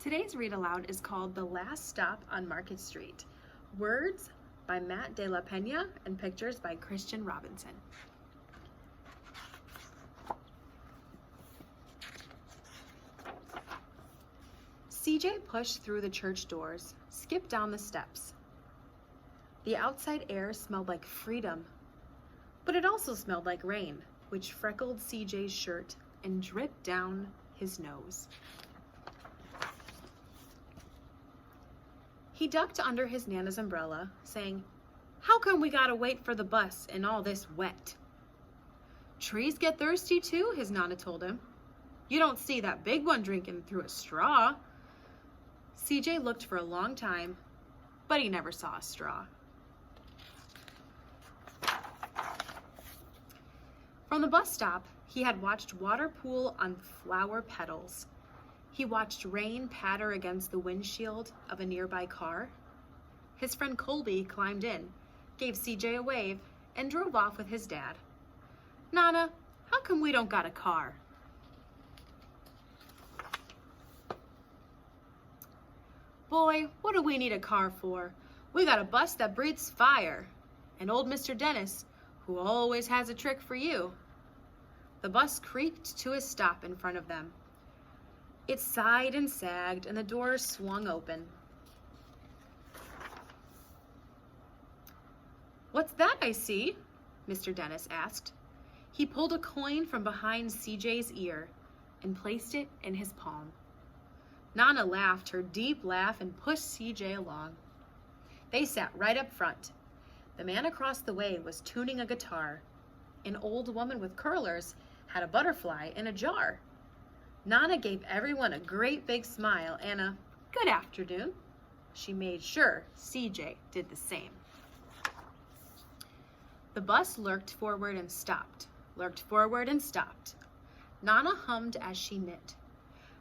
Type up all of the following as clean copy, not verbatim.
Today's read aloud is called The Last Stop on Market Street. Words by Matt de la Peña and pictures by Christian Robinson. CJ pushed through the church doors, skipped down the steps. The outside air smelled like freedom, but it also smelled like rain, which freckled CJ's shirt and dripped down his nose. He ducked under his Nana's umbrella, saying, "How come we gotta wait for the bus in all this wet?" "Trees get thirsty too," his Nana told him. "You don't see that big one drinking through a straw." CJ looked for a long time, but he never saw a straw. From the bus stop, he had watched water pool on flower petals. He watched rain patter against the windshield of a nearby car. His friend Colby climbed in, gave CJ a wave, and drove off with his dad. "Nana, how come we don't got a car?" "Boy, what do we need a car for? We got a bus that breathes fire. And old Mr. Dennis, who always has a trick for you." The bus creaked to a stop in front of them. It sighed and sagged, and the doors swung open. "What's that I see?" Mr. Dennis asked. He pulled a coin from behind CJ's ear and placed it in his palm. Nana laughed her deep laugh and pushed CJ along. They sat right up front. The man across the way was tuning a guitar. An old woman with curlers had a butterfly in a jar. Nana gave everyone a great big smile and a "good afternoon." She made sure CJ did the same. The bus lurked forward and stopped, lurked forward and stopped. Nana hummed as she knit.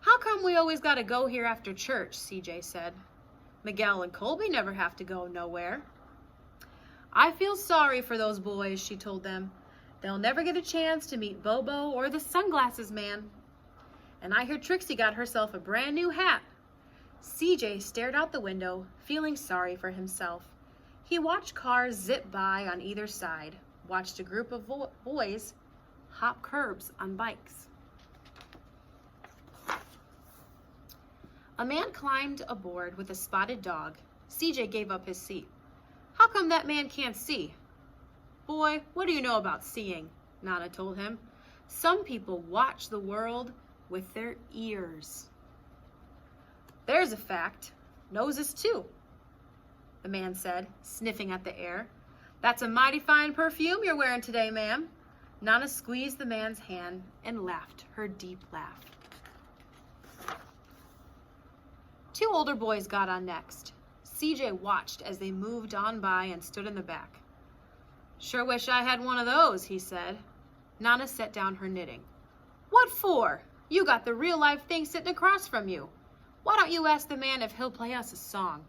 "How come we always gotta go here after church?" CJ said. "Miguel and Colby never have to go nowhere." "I feel sorry for those boys," she told them. "They'll never get a chance to meet Bobo or the sunglasses man. And I hear Trixie got herself a brand new hat." CJ stared out the window, feeling sorry for himself. He watched cars zip by on either side, watched a group of boys hop curbs on bikes. A man climbed aboard with a spotted dog. CJ gave up his seat. "How come that man can't see?" "Boy, what do you know about seeing?" Nana told him. "Some people watch the world with their ears." "There's a fact. Noses too," the man said, sniffing at the air. "That's a mighty fine perfume you're wearing today, ma'am." Nana squeezed the man's hand and laughed her deep laugh. Two older boys got on next. CJ watched as they moved on by and stood in the back. "Sure wish I had one of those," he said. Nana set down her knitting. "What for? You got the real-life thing sitting across from you. Why don't you ask the man if he'll play us a song?"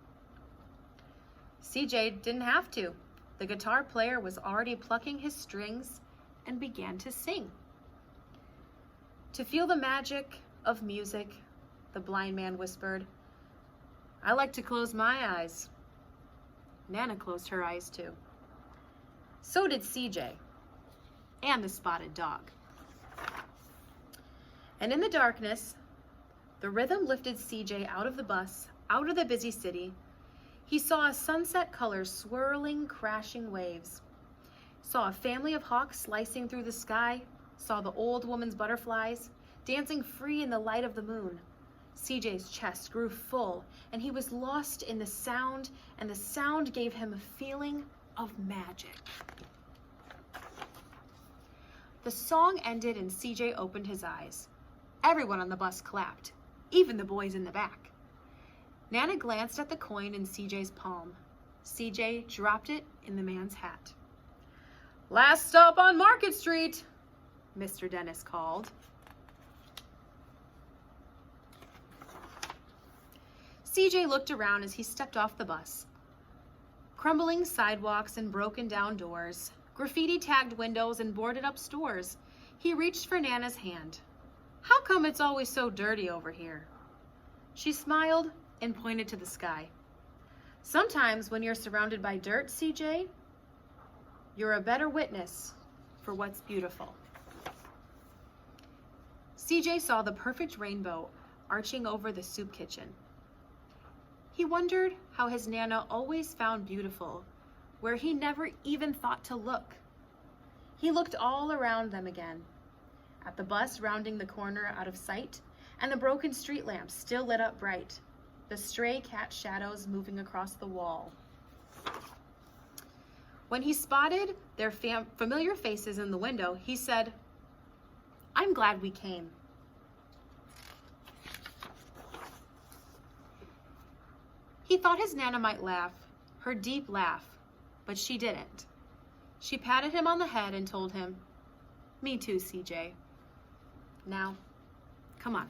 CJ didn't have to. The guitar player was already plucking his strings and began to sing. "To feel the magic of music," the blind man whispered, "I like to close my eyes." Nana closed her eyes too. So did CJ and the spotted dog. And in the darkness, the rhythm lifted CJ out of the bus, out of the busy city. He saw a sunset color swirling, crashing waves. Saw a family of hawks slicing through the sky. Saw the old woman's butterflies dancing free in the light of the moon. CJ's chest grew full, and he was lost in the sound, and the sound gave him a feeling of magic. The song ended and CJ opened his eyes. Everyone on the bus clapped, even the boys in the back. Nana glanced at the coin in CJ's palm. CJ dropped it in the man's hat. "Last stop on Market Street," Mr. Dennis called. CJ looked around as he stepped off the bus. Crumbling sidewalks and broken down doors, graffiti-tagged windows and boarded-up stores. He reached for Nana's hand. "How come it's always so dirty over here?" She smiled and pointed to the sky. Sometimes when you're surrounded by dirt, CJ, you're a better witness for what's beautiful. CJ saw the perfect rainbow arching over the soup kitchen. He wondered how his Nana always found beautiful where he never even thought to look. He looked all around them again, at the bus rounding the corner out of sight, and the broken street lamps still lit up bright, the stray cat shadows moving across the wall. When he spotted their familiar faces in the window, he said, "I'm glad we came." He thought his Nana might laugh, her deep laugh, but she didn't. She patted him on the head and told him, "Me too, CJ. Now, come on."